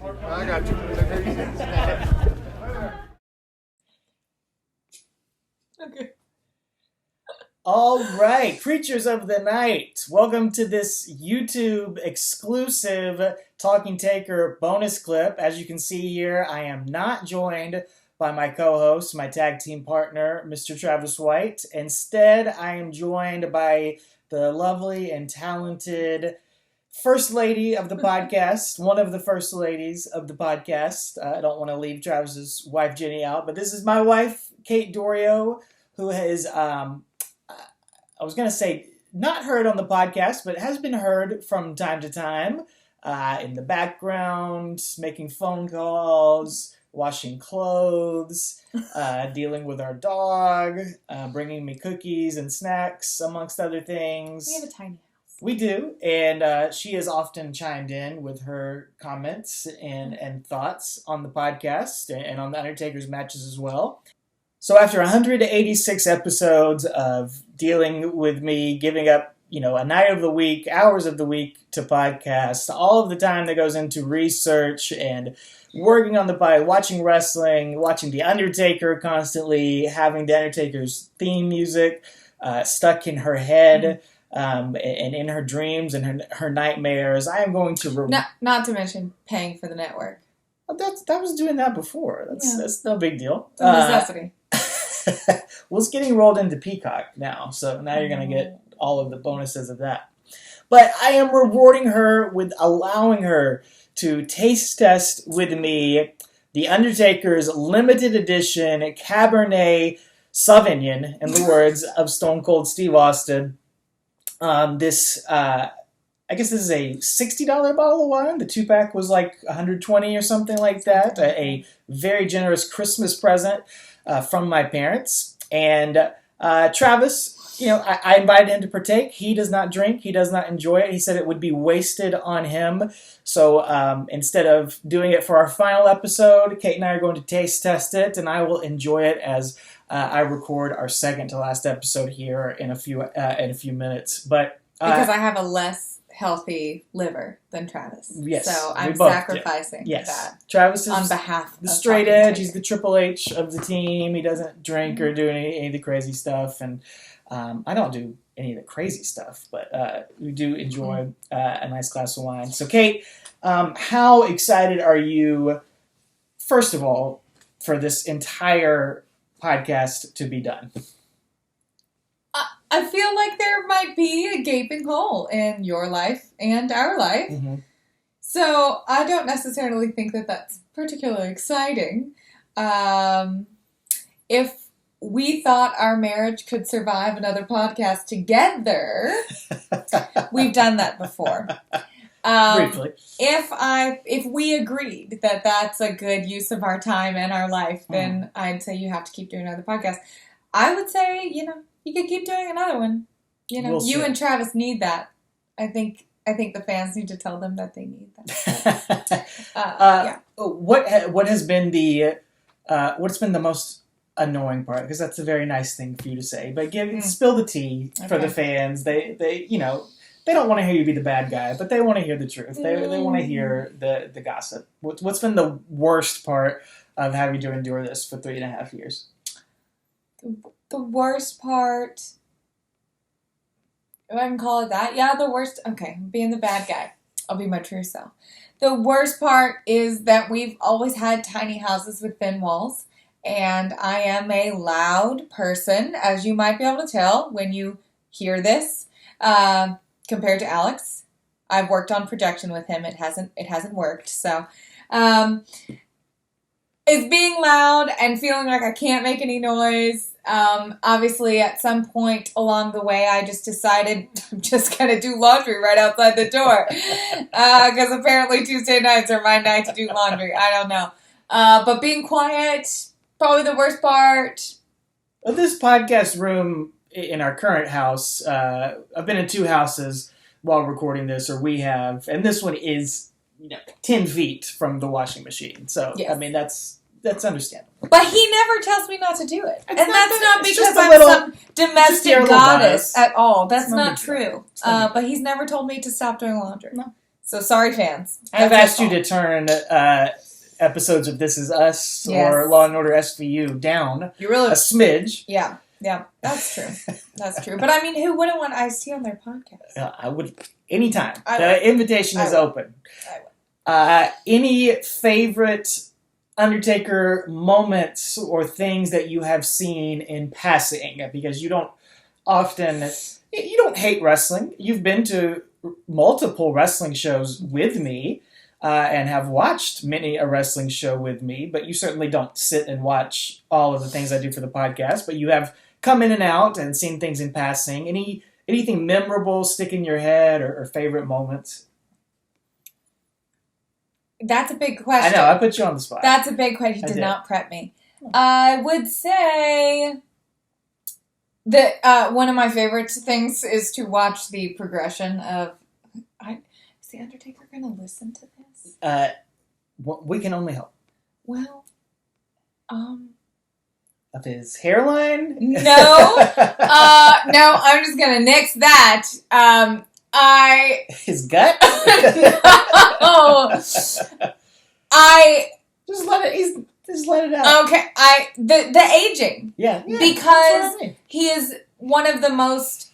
I got you. Okay. All right, creatures of the night, welcome to this YouTube exclusive Talking Taker bonus clip. As you can see here, I am not joined by my co-host, my tag team partner, Mr. Travis White. Instead, I am joined by the lovely and talented first lady of the podcast, one of the first ladies of the podcast. I don't want to leave Travis's wife, Jenny, out, but this is my wife, Kate Dorio, who has, I was going to say, not heard on the podcast, but has been heard from time to time in the background, making phone calls, washing clothes, dealing with our dog, bringing me cookies and snacks, amongst other things. We have a tiny house. We do, and she has often chimed in with her comments and thoughts on the podcast and on the Undertaker's matches as well. So after 186 episodes of dealing with me giving up, a night of the week, hours of the week to podcast, all of the time that goes into research and working on the podcast, watching wrestling, watching The Undertaker constantly, having The Undertaker's theme music stuck in her head, and in her dreams and her nightmares, I am going to... Not to mention paying for the network. That was doing that before. That's no big deal. It's a necessity. Well, it's getting rolled into Peacock now, so now you're going to get all of the bonuses of that. But I am rewarding her with allowing her to taste test with me The Undertaker's limited edition Cabernet Sauvignon, in the words of Stone Cold Steve Austin. I guess this is a $60 bottle of wine. The 2-pack was like $120 or something like that. A very generous Christmas present from my parents. And Travis, I invited him to partake. He does not drink. He does not enjoy it. He said it would be wasted on him. So instead of doing it for our final episode, Kate and I are going to taste test it, and I will enjoy it as I record our second to last episode here in a few minutes. But because I have a less healthy liver than Travis. Yes. So I'm sacrificing that. Travis is on behalf of the straight edge. He's the Triple H of the team. He doesn't drink or do any of the crazy stuff. And I don't do any of the crazy stuff, but we do enjoy a nice glass of wine. So, Kate, how excited are you, first of all, for this entire podcast to be done? I feel like there might be a gaping hole in your life and our life. Mm-hmm. So I don't necessarily think that that's particularly exciting. If we thought our marriage could survive another podcast together, we've done that before. Briefly. If we agreed that that's a good use of our time and our life, then I'd say you have to keep doing another podcast. I would say, you could keep doing another one. You and Travis need that. I think the fans need to tell them that they need that. Yeah. What has been what's been the most annoying part? Because that's a very nice thing for you to say. But spill the tea for the fans. They don't want to hear you be the bad guy, but they want to hear the truth. They want to hear the gossip. What's been the worst part of having to endure this for 3.5 years? The worst part, if I can call it that, the worst, okay, being the bad guy, I'll be my true self. The worst part is that we've always had tiny houses with thin walls, and I am a loud person, as you might be able to tell when you hear this, compared to Alex. I've worked on projection with him, it hasn't worked, so, it's being loud and feeling like I can't make any noise. Obviously, at some point along the way, I just decided I'm just going to do laundry right outside the door. Because apparently Tuesday nights are my night to do laundry. I don't know. But being quiet, probably the worst part. Well, this podcast room in our current house, I've been in 2 houses while recording this, or we have, and this one is 10 feet from the washing machine. So, yes. I mean, that's understandable. But he never tells me not to do it. And that's not because I'm some domestic goddess at all. That's not true. But he's never told me to stop doing laundry. No. So sorry, fans. I've asked you to turn episodes of This Is Us or Law and Order SVU down you really a smidge. Yeah, that's true. That's true. But I mean, who wouldn't want Ice-T on their podcast? I would anytime. The invitation is open. Any favorite Undertaker moments or things that you have seen in passing? Because you don't hate wrestling. You've been to multiple wrestling shows with me and have watched many a wrestling show with me, but you certainly don't sit and watch all of the things I do for the podcast, but you have come in and out and seen things in passing. Anything memorable stick in your head or favorite moments? That's a big question. I know, I put you on the spot. That's a big question. He did not prep me. I would say that one of my favorite things is to watch the progression of... Is the Undertaker going to listen to this? We can only hope. Well, of his hairline? No. No, I'm just going to nix that. His gut? No. Just let it out. Okay, the aging. Yeah. Because he is one of the most,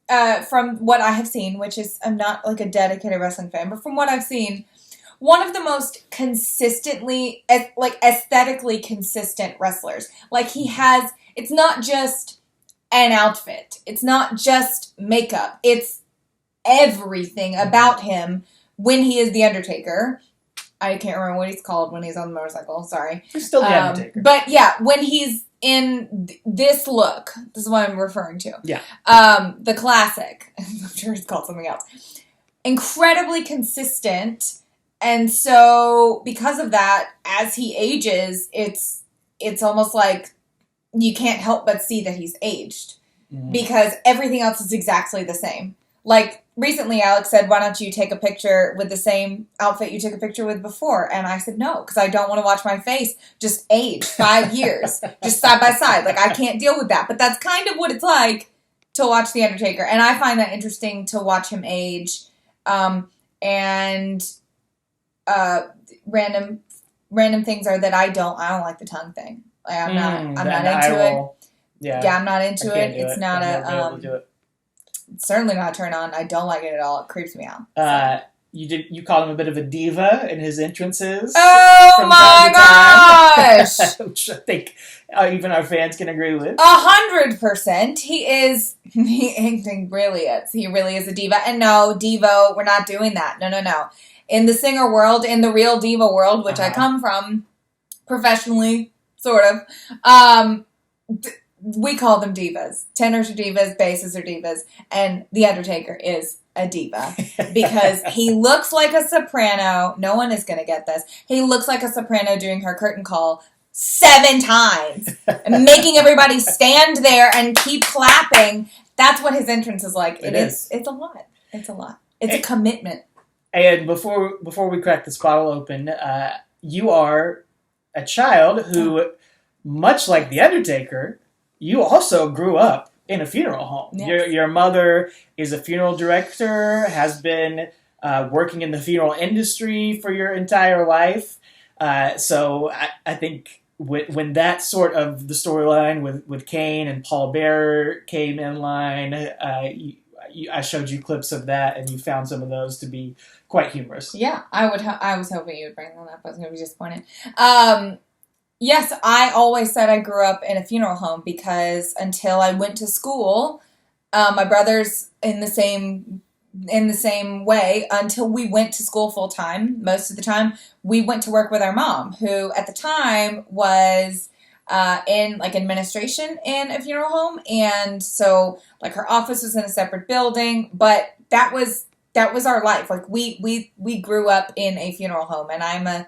from what I have seen, which is, I'm not like a dedicated wrestling fan, but from what I've seen, one of the most consistently, like aesthetically consistent wrestlers. Like he has, it's not just an outfit. It's not just makeup. It's everything about him when he is the Undertaker. I can't remember what he's called when he's on the motorcycle. Sorry. He's still the Undertaker. But yeah, when he's in this look, this is what I'm referring to. Yeah. The classic. I'm sure it's called something else. Incredibly consistent. And so because of that, as he ages, it's almost like you can't help but see that he's aged. Mm-hmm. Because everything else is exactly the same. Like, recently Alex said, why don't you take a picture with the same outfit you took a picture with before? And I said, no, because I don't want to watch my face just age 5 years, just side by side. Like, I can't deal with that. But that's kind of what it's like to watch The Undertaker. And I find that interesting to watch him age. Random things are that I don't like the tongue thing. Like, I'm not into it. Yeah, I'm not into it. It's not It's certainly not a turn on. I don't like it at all. It creeps me out. So. You called him a bit of a diva in his entrances. Oh my gosh! Which I think even our fans can agree with. 100%. He really is. He really is a diva. And no, Devo, we're not doing that. No. In the singer world, in the real diva world, which I come from professionally, sort of, we call them divas. Tenors are divas, basses are divas, and The Undertaker is a diva because he looks like a soprano. No one is going to get this. He looks like a soprano doing her curtain call 7 times and making everybody stand there and keep clapping. That's what his entrance is like. It's a lot. It's a lot. It's a commitment. And before we crack this bottle open, you are a child who, much like The Undertaker, you also grew up in a funeral home. Yes. Your mother is a funeral director, has been working in the funeral industry for your entire life. So I think when that sort of the storyline with Kane and Paul Bearer came in line, I showed you clips of that, and you found some of those to be quite humorous. Yeah, I was hoping you would bring them up. I was going to be disappointed. Yes, I always said I grew up in a funeral home because until I went to school, my brother's in the same way. Until we went to school full time, most of the time, we went to work with our mom, who at the time was in like administration in a funeral home, and so like her office was in a separate building, but that was our life. Like we grew up in a funeral home, and I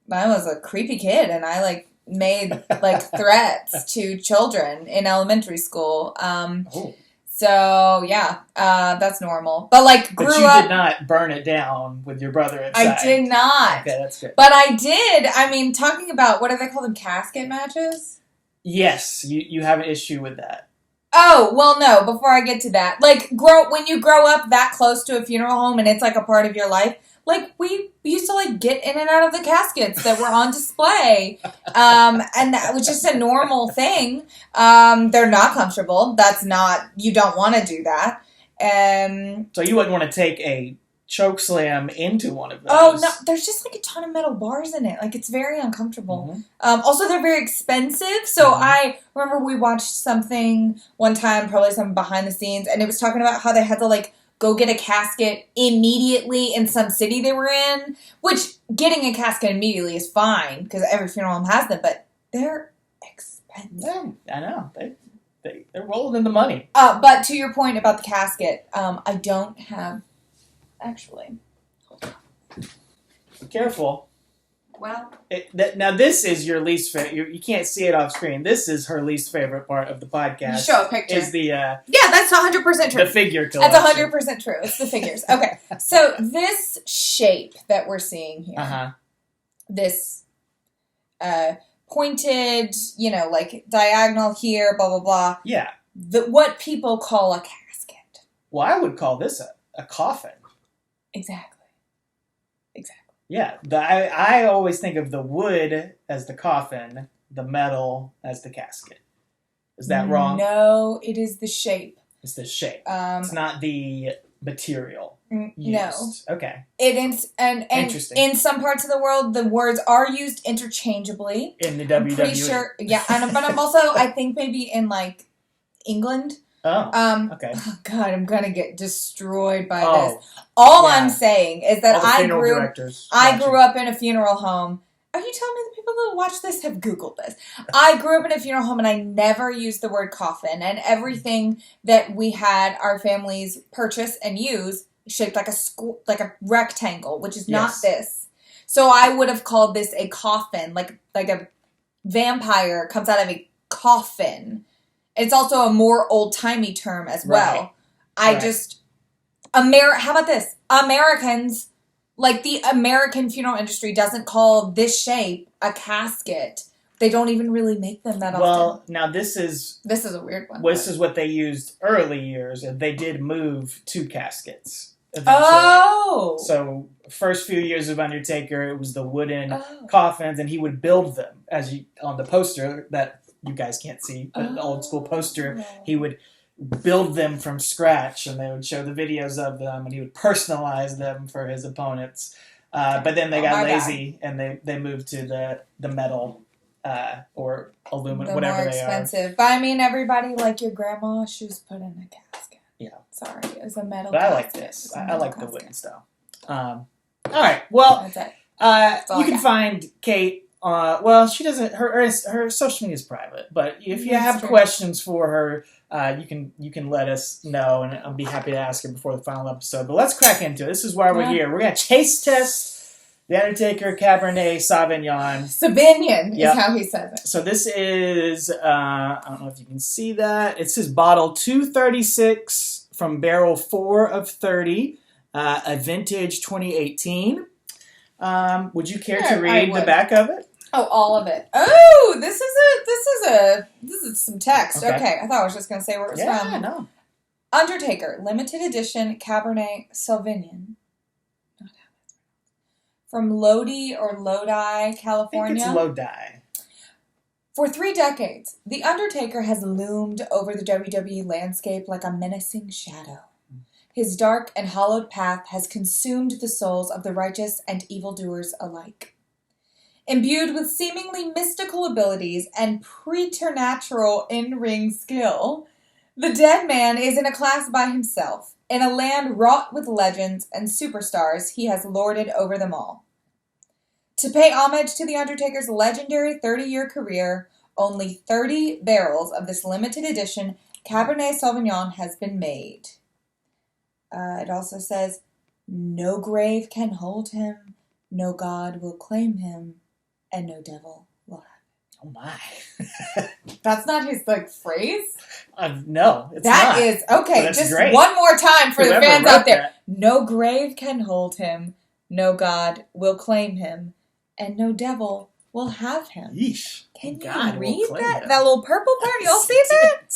was a creepy kid, and I like made like threats to children in elementary school. So yeah, that's normal. But like But you did not burn it down with your brother inside. I did not. Okay, that's good. But I did. I mean, talking about, what do they call them? Casket matches? Yes, you have an issue with that. Oh, well, no, before I get to that. Like, when you grow up that close to a funeral home and it's, like, a part of your life, like, we used to, like, get in and out of the caskets that were on display. And that was just a normal thing. They're not comfortable. You don't want to do that. So you wouldn't want to take a choke slam into one of those. Oh, no, there's just, like, a ton of metal bars in it. Like, it's very uncomfortable. Also, they're very expensive. So I remember we watched something one time, probably some behind the scenes, and it was talking about how they had to, like, go get a casket immediately in some city they were in, which getting a casket immediately is fine, because every funeral home has them, but they're expensive. Yeah, I know. They're rolling in the money. But to your point about the casket, I don't have... Actually. Be careful. Well. Now, this is your least favorite. You can't see it off screen. This is her least favorite part of the podcast. Show a picture. Is the... yeah, that's 100% true. The figure collection. That's 100% true. It's the figures. Okay. So, this shape that we're seeing here. This pointed, like diagonal here, blah, blah, blah. Yeah. What people call a casket. Well, I would call this a coffin. Exactly. Yeah, I always think of the wood as the coffin, the metal as the casket. Is that wrong? No, it is the shape. It's the shape. It's not the material used. No. Okay. It is, and Interesting. In some parts of the world, the words are used interchangeably. In the WWE. I'm pretty sure, yeah, but I'm also, I think maybe in, like, England. Oh, okay. Oh God, I'm gonna get destroyed by this. All I'm saying is that I grew up in a funeral home. Are you telling me the people that watch this have Googled this? I grew up in a funeral home and I never used the word coffin, and everything that we had our families purchase and use shaped like a rectangle, which is not this. So I would have called this a coffin, like a vampire comes out of a coffin. It's also a more old-timey term as well. How about this? Americans, like the American funeral industry doesn't call this shape a casket. They don't even really make them that often. Well, now this is a weird one. This is what they used early years, and they did move to caskets eventually. Oh! So first few years of Undertaker, it was the wooden coffins, and he would build them on the poster that you guys can't see, but the old school poster, he would build them from scratch, and they would show the videos of them, and he would personalize them for his opponents. But then they got lazy, and they moved to the metal or aluminum, whatever they are. More expensive. But I mean, everybody, like your grandma, she was put in a casket. Yeah. Sorry, it was a metal But casket. I like this. I like the wooden style. All right. Well, that's it. You can find Kate. Well, she doesn't. Her social media is private. But if you have questions for her, you can let us know, and I'll be happy to ask her before the final episode. But let's crack into it. This is why we're here. We're gonna taste test the Undertaker Cabernet Sauvignon. Sauvignon is how he says it. So this is I don't know if you can see that. It says bottle 236 from barrel 4 of 30, a vintage 2018. Would you care to read the back of it? Oh, all of it. Oh, this is some text. Okay. I thought I was just going to say where it was from. Yeah, no. Undertaker, limited edition Cabernet Sauvignon. From Lodi, California. I think it's Lodi. For 3 decades, The Undertaker has loomed over the WWE landscape like a menacing shadow. His dark and hollowed path has consumed the souls of the righteous and evildoers alike. Imbued with seemingly mystical abilities and preternatural in-ring skill, the dead man is in a class by himself. In a land wrought with legends and superstars, he has lorded over them all. To pay homage to The Undertaker's legendary 30-year career, only 30 barrels of this limited edition Cabernet Sauvignon has been made. It also says, no grave can hold him, no God will claim him, and no devil will have him. Oh my. That's not his, phrase? No, it's not. That is, okay, just great. One more time for Whoever the fans out there. That. No grave can hold him, no God will claim him, and no devil will have him. Yeesh. Can God you read that? Him. That little purple part? Y'all see that?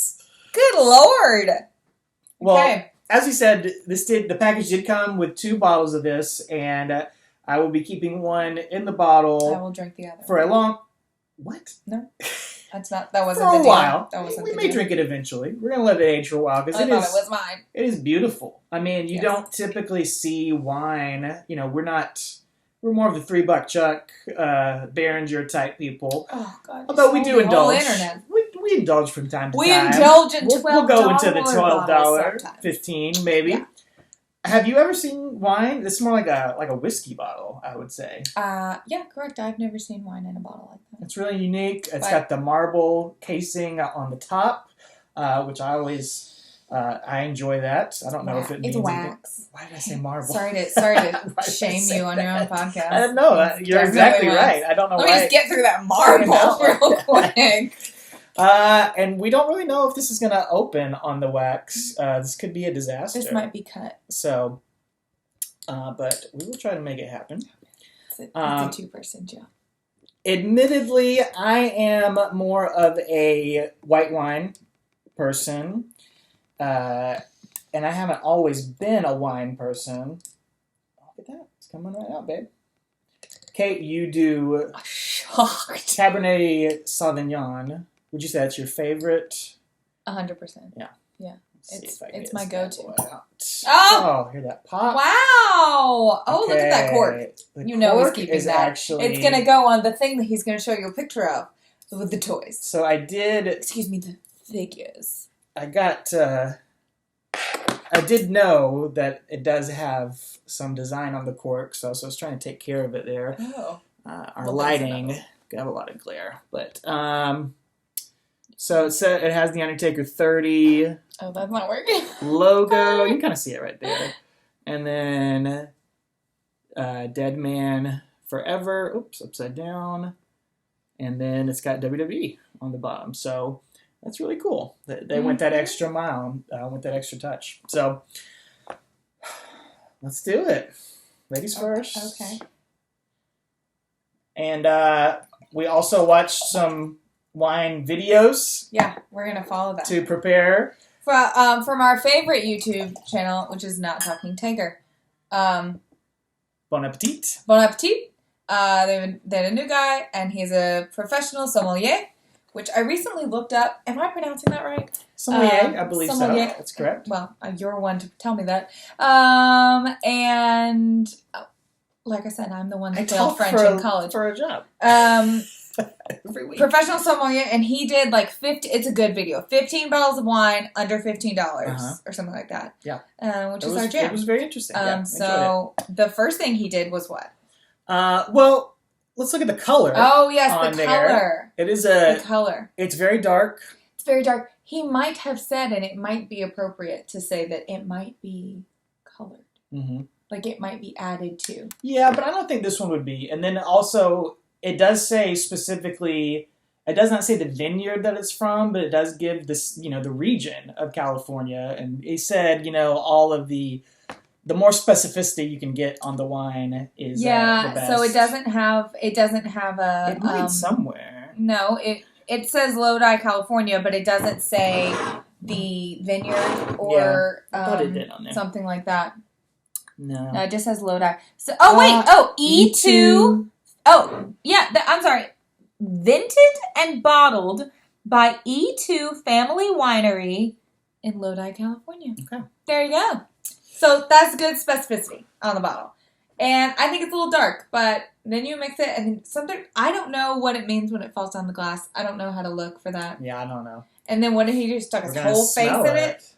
Good Lord. Well, Okay. as we said, the package did come with 2 bottles of this, and I will be keeping one in the bottle. I will drink the other for a long. What? No, that's not. That wasn't for the a deal. while. That wasn't we the may deal. drink it eventually. We're gonna let it age for a while because I thought it was mine. It is beautiful. I mean, you Yes. don't typically see wine. You know, we're more of the $3 Chuck, Behringer type people. Oh God! Although we do indulge. Internet. We indulge from time to We time. indulge in $12. We'll go into the $12, bottles sometimes. $15 maybe. Yeah. Have you ever seen wine? This is more like a whiskey bottle, I would say. Yeah, correct. I've never seen wine in a bottle like that. It's really unique. It's got the marble casing on the top, which I enjoy that. I don't know if it means it's wax. Why did I say marble? Sorry to shame you on your own podcast. I don't know. You're exactly right. I don't know why. why. Let me just get through that marble real quick. And we don't really know if this is going to open on the wax. This could be a disaster. This might be cut. So, but we will try to make it happen. It's a 2-person job. Admittedly, I am more of a white wine person. And I haven't always been a wine person. Look at that. It's coming right out, babe. Kate, you do Cabernet Sauvignon. Would you say that's your favorite? 100%. Yeah. Yeah. It's my go-to. Oh, hear that pop? Wow! Oh, okay. look at that cork. The know cork he's keeping is that. Actually... It's going to go on the thing that he's going to show you a picture of with the toys. So I did... Excuse me, the figures. I did know that it does have some design on the cork, so I was trying to take care of it there. Oh. Our lighting got a lot of glare, but so it has the Undertaker 30. Oh, that's not working. Logo. You can kind of see it right there, and then Dead Man Forever. Oops, upside down, and then it's got WWE on the bottom. So. That's really cool. They went that extra mile, went that extra touch. So, let's do it. Ladies first. Okay. And we also watched some wine videos. Yeah, we're going to follow that. To prepare. From our favorite YouTube channel, which is Not Talking Taker. Bon appetit. Bon appetit. They had a new guy, and he's a professional sommelier. Which I recently looked up. Am I pronouncing that right? Sommelier, I believe sommelier. So. That's correct. Well, you're one to tell me that. And like I said, I'm the one that failed French in college. For a job. Every week. Professional sommelier, and he did like 50. It's a good video. 15 bottles of wine under $15 or something like that. Yeah. Which is our jam. It was very interesting. So the first thing he did was what? Well. Let's look at the color. Oh, yes, the color. It is the color. It's very dark. It's very dark. He might have said, and it might be appropriate to say that it might be colored. Mm-hmm. Like it might be added to. Yeah, but I don't think this one would be. And then also, it does say specifically, it does not say the vineyard that it's from, but it does give this, the region of California. And he said, all of the more specificity you can get on the wine is the best. So it doesn't have a... It might somewhere. No, it says Lodi, California, but it doesn't say the vineyard or I thought it did on there. Something like that. No, it just says Lodi. So, E2. Oh, yeah, I'm sorry. Vinted and bottled by E2 Family Winery in Lodi, California. Okay. There you go. So that's good specificity on the bottle. And I think it's a little dark, but then you mix it and something, I don't know what it means when it falls down the glass. I don't know how to look for that. Yeah, I don't know. And then what did he do? Stuck his whole face in it?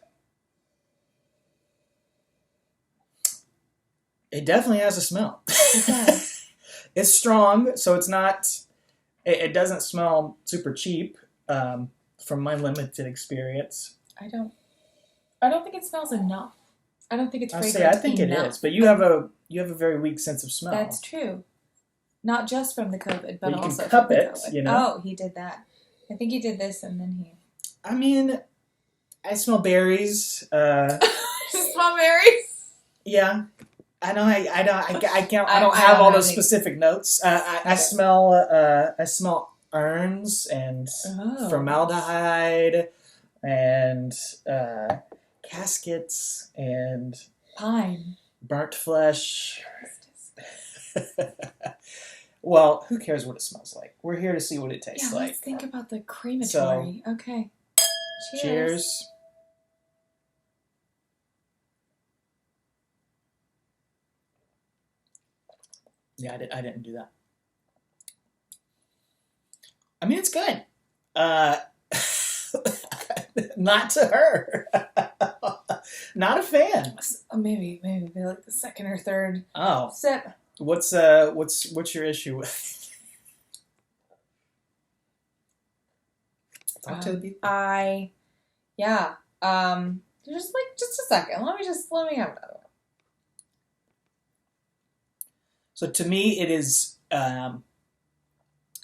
It definitely has a smell. It does. It's strong, so it's not, it doesn't smell super cheap from my limited experience. I don't think it smells enough. I don't think it's fragrant I think enough. It is, but you have a very weak sense of smell. That's true. Not just from the COVID, but also you can cup from the it, COVID. Oh, he did that. I think he did this, and then he. I mean, I smell berries. Smell berries? Yeah, I know. I can't. I don't have all those specific notes. I smell. I smell urns and formaldehyde. and caskets and Pine. burnt flesh. Well, who cares what it smells like? We're here to see what it tastes like. Let's think about the crematory. Okay. Cheers. Yeah, I didn't do that. I mean, it's good. Not to her. Not a fan. Maybe like the second or third sip. What's your issue with? Talk to the people. Just a second. Let me have another one. So to me, it is.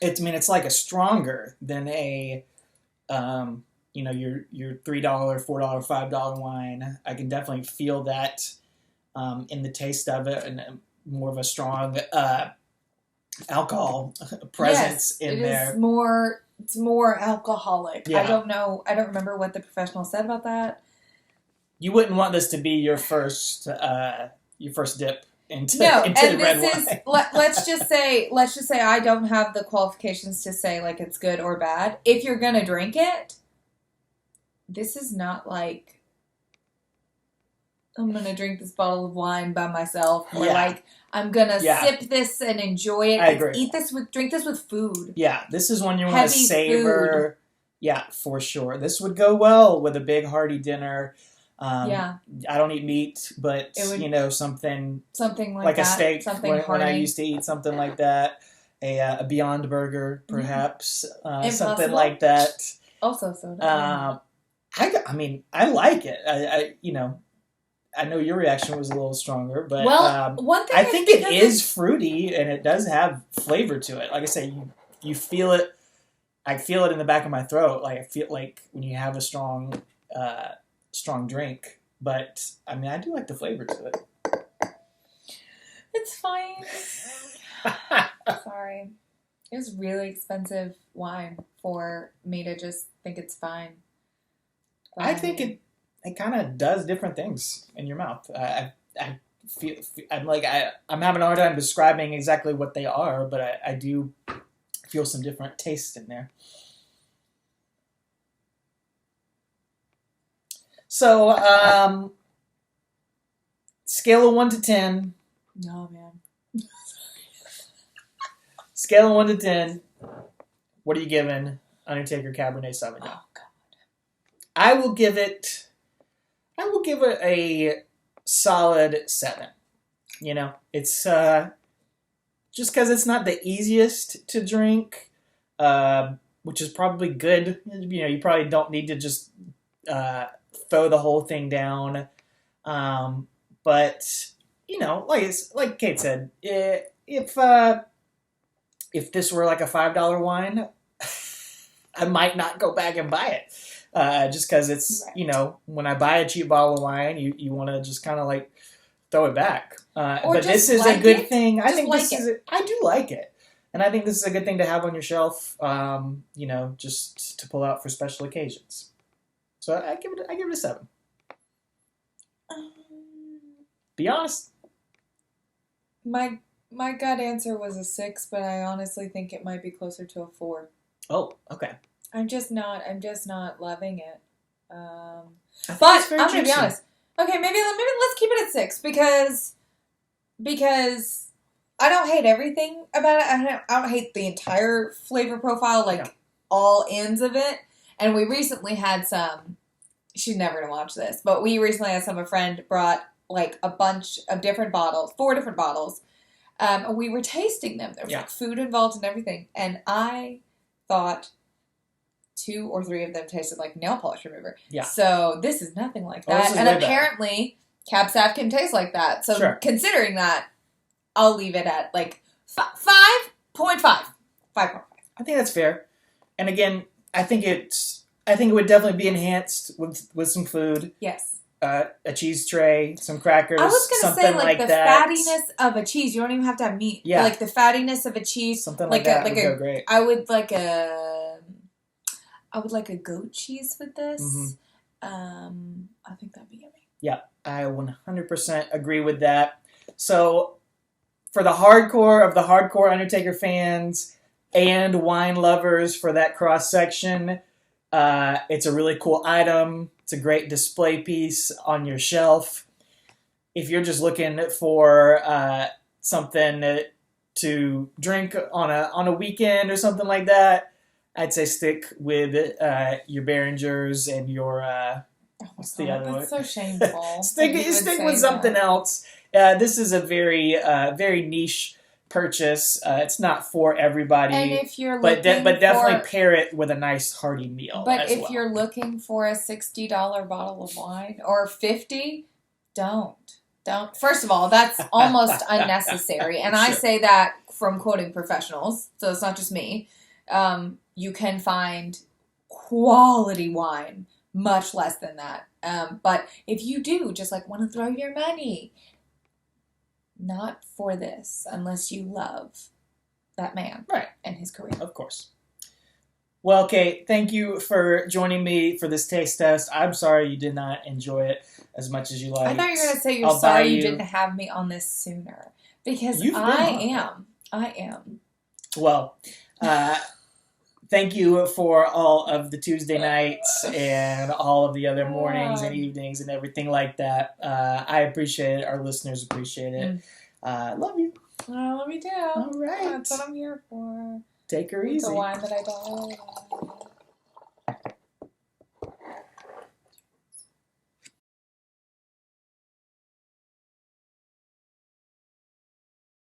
It's like a stronger than a, your $3, $4, $5 wine. I can definitely feel that in the taste of it, and more of a strong alcohol presence in there. It's more alcoholic. Yeah. I don't remember what the professional said about that. You wouldn't want this to be your first dip into the red wine. Let's just say I don't have the qualifications to say like it's good or bad. If you're gonna drink it, this is not like I'm gonna drink this bottle of wine by myself, or like I'm gonna sip this and enjoy it. I agree. Drink this with food. Yeah, this is when you want to savor. Food. Yeah, for sure. This would go well with a big hearty dinner. I don't eat meat, but something like that, a steak. When I used to eat something like that, a Beyond Burger, perhaps, something like that. Also, so. I mean, I like it. I know your reaction was a little stronger, but one thing I think it is fruity and it does have flavor to it. Like I say, you feel it. I feel it in the back of my throat. Like I feel like when you have a strong drink, but I mean, I do like the flavor to it. It's fine. Sorry. It was really expensive wine for me to just think it's fine. But I think it kind of does different things in your mouth. I feel I'm having a hard time describing exactly what they are, but I do feel some different tastes in there. So, scale of 1 to 10. No, man. Scale of 1 to 10. What are you giving Undertaker Cabernet Sauvignon? Oh, God. I will give it a solid 7. It's just because it's not the easiest to drink, which is probably good. You probably don't need to just throw the whole thing down. But like Kate said, if this were like a $5 wine, I might not go back and buy it. Just because it's, right. When I buy a cheap bottle of wine, you want to just kind of like throw it back. But this is a good thing. I think I do like it. And I think this is a good thing to have on your shelf, just to pull out for special occasions. So I give it a 7. Be honest. My gut answer was a 6, but I honestly think it might be closer to a 4. Oh, okay. I'm just not loving it. But I'm gonna be honest. Okay, maybe let's keep it at 6 because I don't hate everything about it. I don't hate the entire flavor profile, all ends of it. And we recently had some. She's never gonna watch this, but we recently had a friend brought like a bunch of different bottles, 4 different bottles. And we were tasting them. There was like food involved and everything, and I thought 2 or 3 of them tasted like nail polish remover. Yeah. So this is nothing like that. And apparently, Cab Sav can taste like that. So considering that, I'll leave it at like 5.5. 5.5. I think that's fair. And again, I think it would definitely be enhanced with some food. Yes. A cheese tray, some crackers, I was going to say, like the that. Fattiness of a cheese. You don't even have to have meat. Yeah. Like the fattiness of a cheese. Something like that would go great. I would like a I would like a goat cheese with this. Mm-hmm. I think that'd be yummy. Yeah, I 100% agree with that. So, for the hardcore of the hardcore Undertaker fans and wine lovers for that cross section, it's a really cool item. It's a great display piece on your shelf. If you're just looking for something to drink on a weekend or something like that, I'd say stick with your Behringers and your what's the other one? That's so shameful. stick with something else. This is a very niche purchase. It's not for everybody. And if you're but definitely pair it with a nice hearty meal. But if you're looking for a $60 bottle of wine or $50, don't. First of all, that's almost unnecessary, and I say that from quoting professionals, so it's not just me. You can find quality wine much less than that. But if you do just like want to throw your money, not for this, unless you love that man, right, and his career, of course. Well, Kate, thank you for joining me for this taste test. I'm sorry you did not enjoy it as much as you liked. I thought you were going to say you're sorry you didn't have me on this sooner, because I am. Well, thank you for all of the Tuesday nights and all of the other mornings and evenings and everything like that. I appreciate it. Our listeners appreciate it. Love you. I love you too. All right. That's what I'm here for. Take her easy. The wine that I don't.